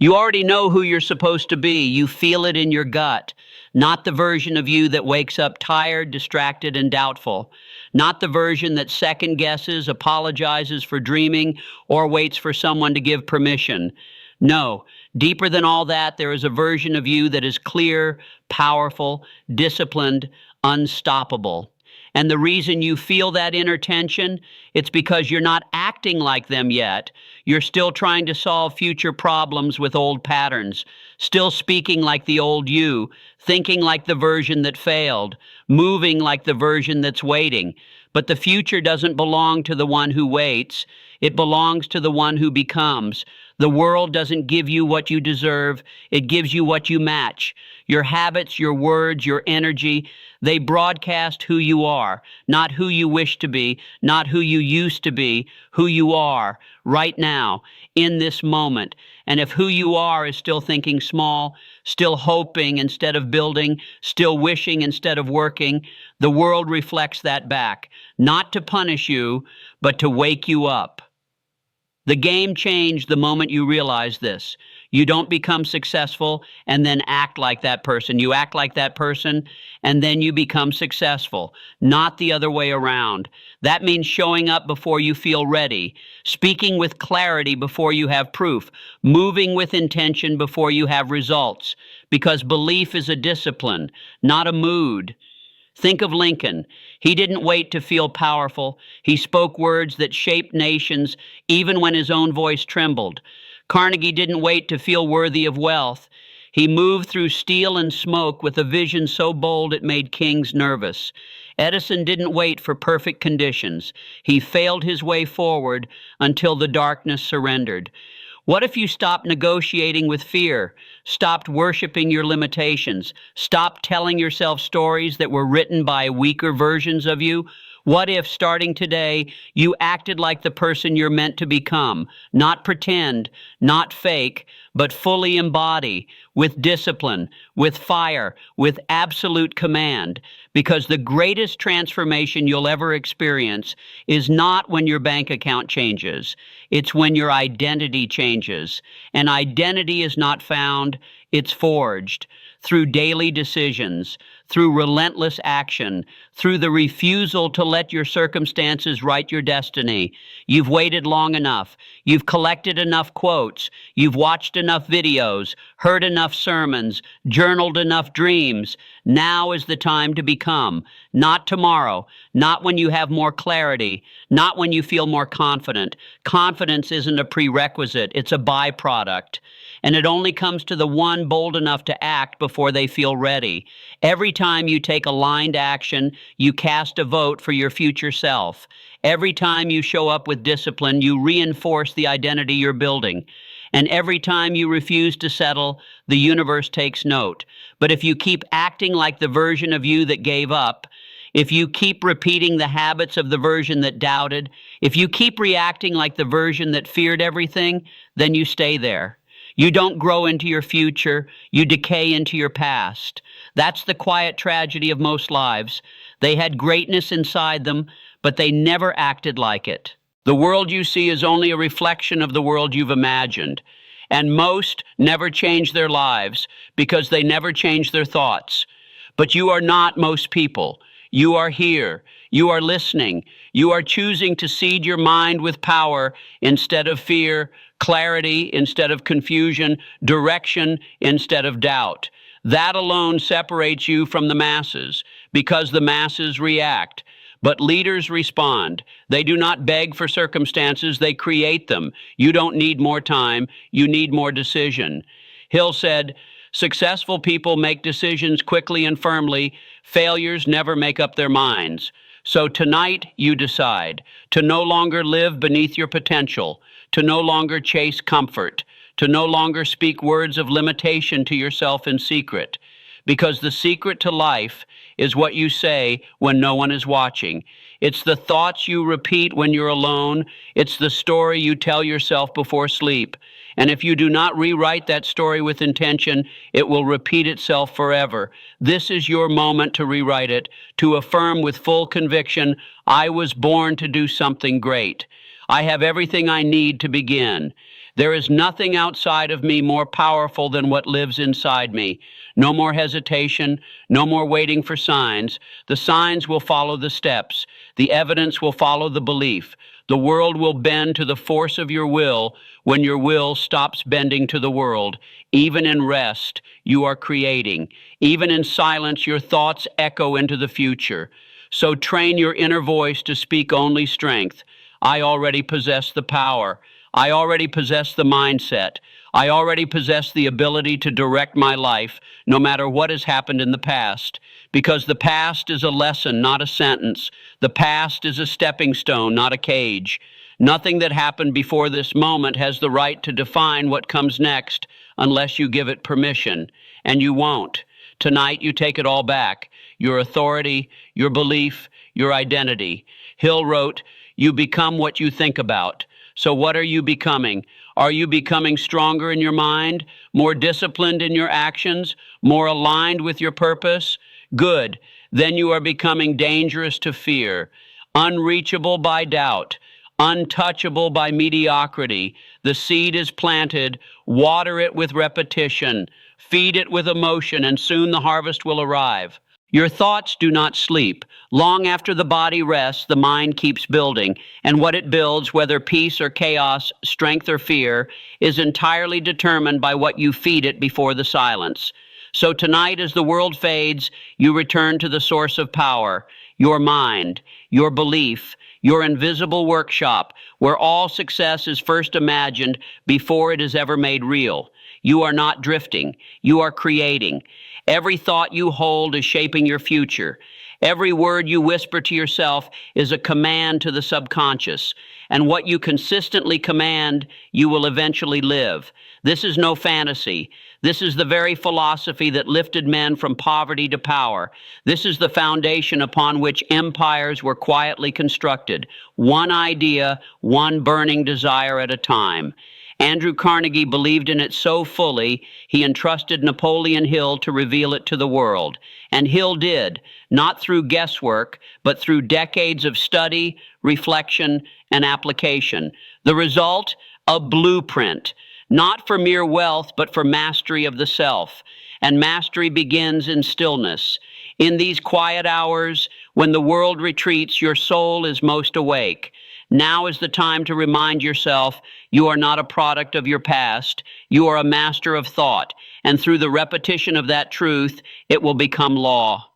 You already know who you're supposed to be. You feel it in your gut. Not the version of you that wakes up tired, distracted, and doubtful. Not the version that second guesses, apologizes for dreaming, or waits for someone to give permission. No, deeper than all that, there is a version of you that is clear, powerful, disciplined, unstoppable. And the reason you feel that inner tension, it's because you're not acting like them yet. You're still trying to solve future problems with old patterns, still speaking like the old you, thinking like the version that failed, moving like the version that's waiting. But the future doesn't belong to the one who waits. It belongs to the one who becomes. The world doesn't give you what you deserve. It gives you what you match. Your habits, your words, your energy, they broadcast who you are, not who you wish to be, not who you used to be, who you are right now, in this moment. And if who you are is still thinking small, still hoping instead of building, still wishing instead of working, the world reflects that back, not to punish you, but to wake you up. The game changed the moment you realize this. You don't become successful and then act like that person. You act like that person and then you become successful, not the other way around. That means showing up before you feel ready, speaking with clarity before you have proof, moving with intention before you have results, because belief is a discipline, not a mood. Think of Lincoln. He didn't wait to feel powerful. He spoke words that shaped nations even when his own voice trembled. Carnegie didn't wait to feel worthy of wealth. He moved through steel and smoke with a vision so bold it made kings nervous. Edison didn't wait for perfect conditions. He failed his way forward until the darkness surrendered. What if you stopped negotiating with fear, stopped worshiping your limitations, stopped telling yourself stories that were written by weaker versions of you? What if, starting today, you acted like the person you're meant to become, not pretend, not fake, but fully embody, with discipline, with fire, with absolute command? Because the greatest transformation you'll ever experience is not when your bank account changes. It's when your identity changes. And identity is not found, it's forged through daily decisions, through relentless action, through the refusal to let your circumstances write your destiny. You've waited long enough. You've collected enough quotes. You've watched enough videos, heard enough sermons, journaled enough dreams. Now is the time to become. Not tomorrow, not when you have more clarity, not when you feel more confident. Confidence isn't a prerequisite, it's a byproduct. And it only comes to the one bold enough to act before they feel ready. Every time you take aligned action, you cast a vote for your future self. Every time you show up with discipline, you reinforce the identity you're building. And every time you refuse to settle, the universe takes note. But if you keep acting like the version of you that gave up, if you keep repeating the habits of the version that doubted, if you keep reacting like the version that feared everything, then you stay there. You don't grow into your future, you decay into your past. That's the quiet tragedy of most lives. They had greatness inside them, but they never acted like it. The world you see is only a reflection of the world you've imagined. And most never change their lives because they never change their thoughts. But you are not most people. You are here. You are listening. You are choosing to seed your mind with power instead of fear, clarity instead of confusion, direction instead of doubt. That alone separates you from the masses because the masses react. But leaders respond. They do not beg for circumstances, they create them. You don't need more time, you need more decision. Hill said, "Successful people make decisions quickly and firmly. Failures never make up their minds." So tonight you decide to no longer live beneath your potential, to no longer chase comfort, to no longer speak words of limitation to yourself in secret. Because the secret to life is what you say when no one is watching. It's the thoughts you repeat when you're alone. It's the story you tell yourself before sleep. And if you do not rewrite that story with intention, it will repeat itself forever. This is your moment to rewrite it, to affirm with full conviction, I was born to do something great. I have everything I need to begin. There is nothing outside of me more powerful than what lives inside me. No more hesitation, no more waiting for signs. The signs will follow the steps. The evidence will follow the belief. The world will bend to the force of your will when your will stops bending to the world. Even in rest, you are creating. Even in silence, your thoughts echo into the future. So train your inner voice to speak only strength. I already possess the power. I already possess the mindset. I already possess the ability to direct my life, no matter what has happened in the past. Because the past is a lesson, not a sentence. The past is a stepping stone, not a cage. Nothing that happened before this moment has the right to define what comes next unless you give it permission. And you won't. Tonight you take it all back. Your authority, your belief, your identity. Hill wrote, "You become what you think about." So what are you becoming? Are you becoming stronger in your mind, more disciplined in your actions, more aligned with your purpose? Good. Then you are becoming dangerous to fear, unreachable by doubt, untouchable by mediocrity. The seed is planted. Water it with repetition. Feed it with emotion, and soon the harvest will arrive. Your thoughts do not sleep. Long after the body rests, the mind keeps building, and what it builds, whether peace or chaos, strength or fear, is entirely determined by what you feed it before the silence. So tonight, as the world fades, you return to the source of power, your mind, your belief, your invisible workshop, where all success is first imagined before it is ever made real. You are not drifting. You are creating. Every thought you hold is shaping your future. Every word you whisper to yourself is a command to the subconscious. And what you consistently command, you will eventually live. This is no fantasy. This is the very philosophy that lifted men from poverty to power. This is the foundation upon which empires were quietly constructed. One idea, one burning desire at a time. Andrew Carnegie believed in it so fully, he entrusted Napoleon Hill to reveal it to the world. And Hill did, not through guesswork, but through decades of study, reflection, and application. The result? A blueprint, not for mere wealth, but for mastery of the self. And mastery begins in stillness. In these quiet hours, when the world retreats, your soul is most awake. Now is the time to remind yourself you are not a product of your past. You are a master of thought, and through the repetition of that truth, it will become law.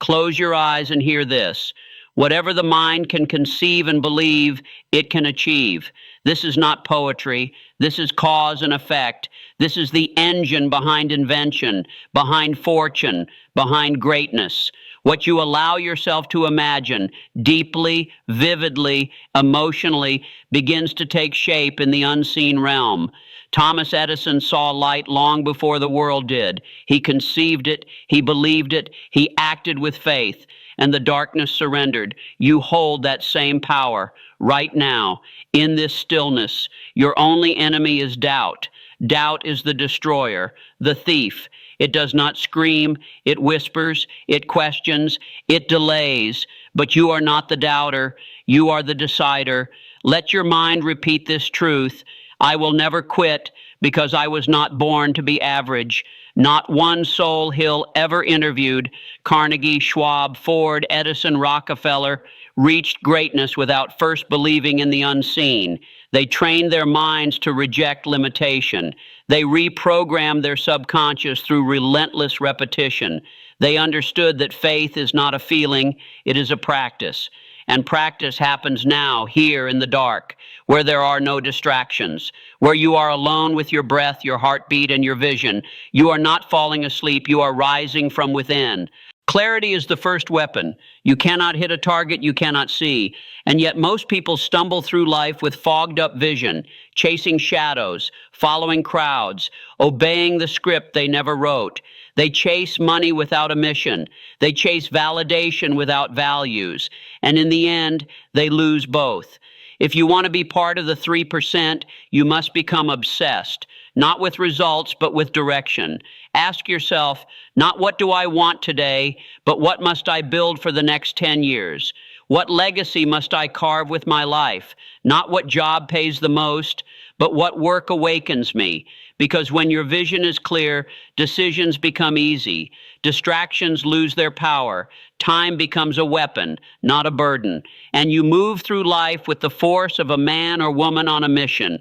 Close your eyes and hear this. Whatever the mind can conceive and believe, it can achieve. This is not poetry. This is cause and effect. This is the engine behind invention, behind fortune, behind greatness. What you allow yourself to imagine deeply, vividly, emotionally begins to take shape in the unseen realm. Thomas Edison saw light long before the world did. He conceived it, he believed it, he acted with faith, and the darkness surrendered. You hold that same power right now in this stillness. Your only enemy is doubt. Doubt is the destroyer, the thief. It does not scream, it whispers, it questions, it delays. But you are not the doubter, you are the decider. Let your mind repeat this truth. I will never quit because I was not born to be average. Not one soul Hill ever interviewed, Carnegie, Schwab, Ford, Edison, Rockefeller, reached greatness without first believing in the unseen. They trained their minds to reject limitation. They reprogrammed their subconscious through relentless repetition. They understood that faith is not a feeling, it is a practice. And practice happens now, here in the dark, where there are no distractions, where you are alone with your breath, your heartbeat, and your vision. You are not falling asleep, you are rising from within. Clarity is the first weapon. You cannot hit a target you cannot see. And yet most people stumble through life with fogged up vision, chasing shadows, following crowds, obeying the script they never wrote. They chase money without a mission. They chase validation without values. And in the end, they lose both. If you want to be part of the 3%, you must become obsessed, not with results, but with direction. Ask yourself, not what do I want today, but what must I build for the next 10 years? What legacy must I carve with my life? Not what job pays the most, but what work awakens me. Because when your vision is clear, decisions become easy. Distractions lose their power. Time becomes a weapon, not a burden. And you move through life with the force of a man or woman on a mission.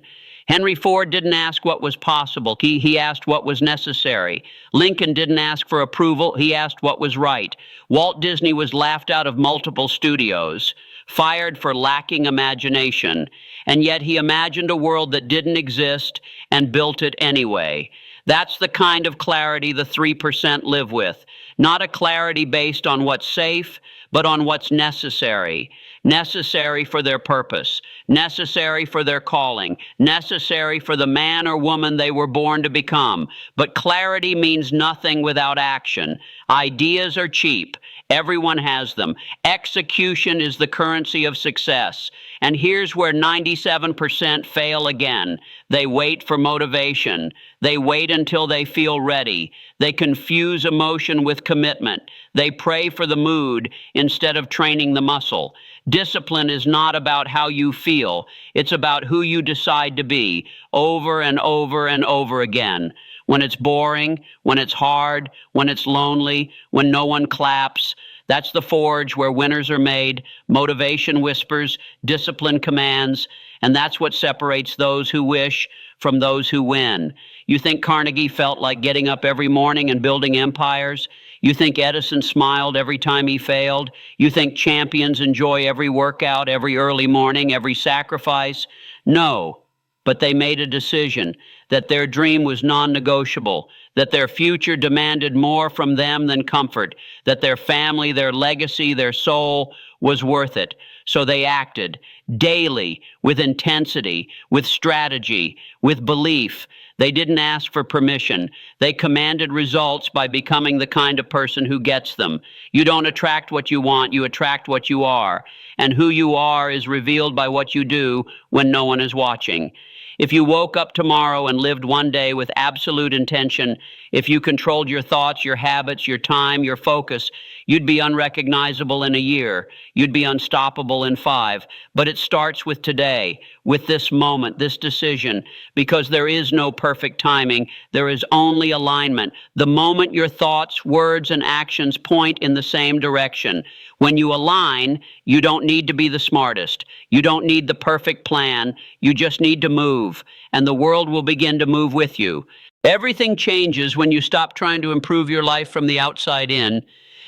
Henry Ford didn't ask what was possible. He asked what was necessary. Lincoln didn't ask for approval. He asked what was right. Walt Disney was laughed out of multiple studios, fired for lacking imagination, and yet he imagined a world that didn't exist and built it anyway. That's the kind of clarity the 3% live with. Not a clarity based on what's safe, but on what's necessary. Necessary for their purpose, necessary for their calling, necessary for the man or woman they were born to become. But clarity means nothing without action. Ideas are cheap. Everyone has them. Execution is the currency of success. And here's where 97% fail again. They wait for motivation. They wait until they feel ready. They confuse emotion with commitment. They pray for the mood instead of training the muscle. Discipline is not about how you feel. It's about who you decide to be, over and over and over again. When it's boring, when it's hard, when it's lonely, when no one claps, that's the forge where winners are made. Motivation whispers, discipline commands, and that's what separates those who wish from those who win. You think Carnegie felt like getting up every morning and building empires? You think Edison smiled every time he failed? You think champions enjoy every workout, every early morning, every sacrifice? No, but they made a decision that their dream was non-negotiable, that their future demanded more from them than comfort, that their family, their legacy, their soul was worth it. So they acted daily, with intensity, with strategy, with belief. They didn't ask for permission. They commanded results by becoming the kind of person who gets them. You don't attract what you want, you attract what you are. And who you are is revealed by what you do when no one is watching. If you woke up tomorrow and lived one day with absolute intention, if you controlled your thoughts, your habits, your time, your focus, you'd be unrecognizable in a year. You'd be unstoppable in 5. But it starts with today, with this moment, this decision, because there is no perfect timing. There is only alignment. The moment your thoughts, words, and actions point in the same direction. When you align, you don't need to be the smartest. You don't need the perfect plan. You just need to move, and the world will begin to move with you. Everything changes when you stop trying to improve your life from the outside in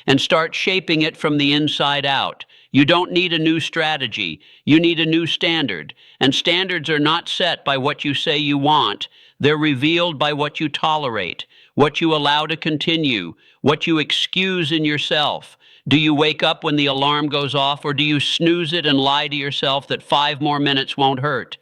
and start shaping it from the inside out. You don't need a new strategy. You need a new standard. And standards are not set by what you say you want. They're revealed by what you tolerate, what you allow to continue, what you excuse in yourself. Do you wake up when the alarm goes off, or do you snooze it and lie to yourself that 5 more minutes won't hurt?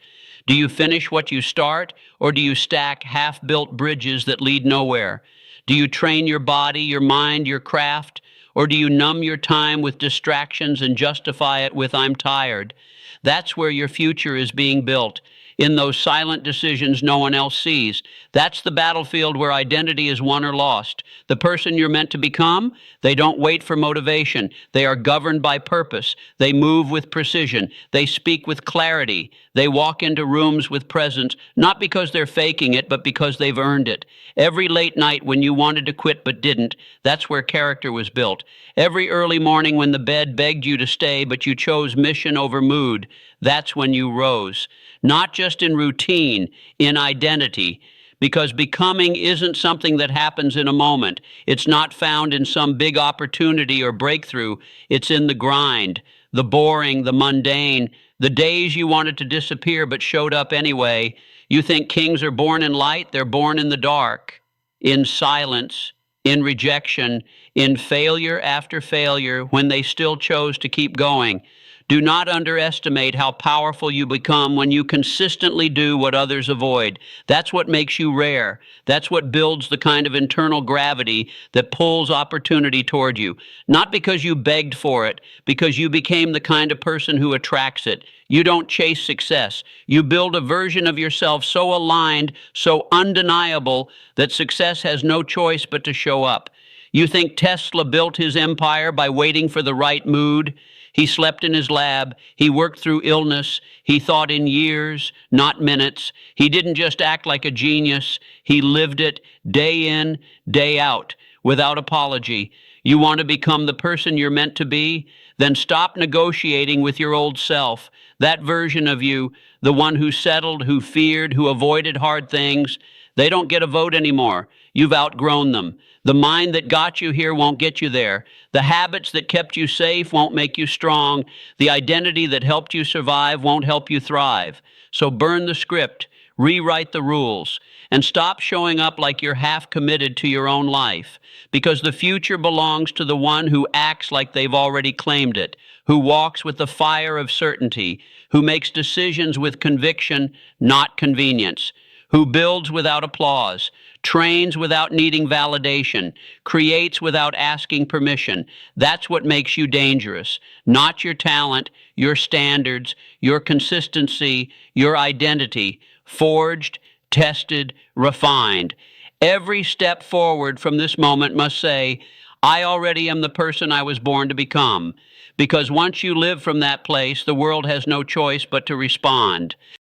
Do you finish what you start, or do you stack half-built bridges that lead nowhere? Do you train your body, your mind, your craft, or do you numb your time with distractions and justify it with "I'm tired"? That's where your future is being built, in those silent decisions no one else sees. That's the battlefield where identity is won or lost. The person you're meant to become, they don't wait for motivation. They are governed by purpose. They move with precision. They speak with clarity. They walk into rooms with presence, not because they're faking it, but because they've earned it. Every late night when you wanted to quit but didn't, that's where character was built. Every early morning when the bed begged you to stay, but you chose mission over mood, that's when you rose. Not just in routine, in identity. Because becoming isn't something that happens in a moment. It's not found in some big opportunity or breakthrough. It's in the grind, the boring, the mundane, the days you wanted to disappear but showed up anyway. You think kings are born in light? They're born in the dark, in silence, in rejection, in failure after failure, when they still chose to keep going. Do not underestimate how powerful you become when you consistently do what others avoid. That's what makes you rare. That's what builds the kind of internal gravity that pulls opportunity toward you. Not because you begged for it, because you became the kind of person who attracts it. You don't chase success. You build a version of yourself so aligned, so undeniable, that success has no choice but to show up. You think Tesla built his empire by waiting for the right mood? He slept in his lab. He worked through illness. He thought in years, not minutes. He didn't just act like a genius. He lived it day in, day out, without apology. You want to become the person you're meant to be? Then stop negotiating with your old self. That version of you, the one who settled, who feared, who avoided hard things, they don't get a vote anymore. You've outgrown them. The mind that got you here won't get you there. The habits that kept you safe won't make you strong. The identity that helped you survive won't help you thrive. So burn the script, rewrite the rules, and stop showing up like you're half committed to your own life. Because the future belongs to the one who acts like they've already claimed it, who walks with the fire of certainty, who makes decisions with conviction, not convenience, who builds without applause, trains without needing validation, creates without asking permission. That's what makes you dangerous. Not your talent, your standards, your consistency, your identity, forged, tested, refined. Every step forward from this moment must say, I already am the person I was born to become. Because once you live from that place, the world has no choice but to respond.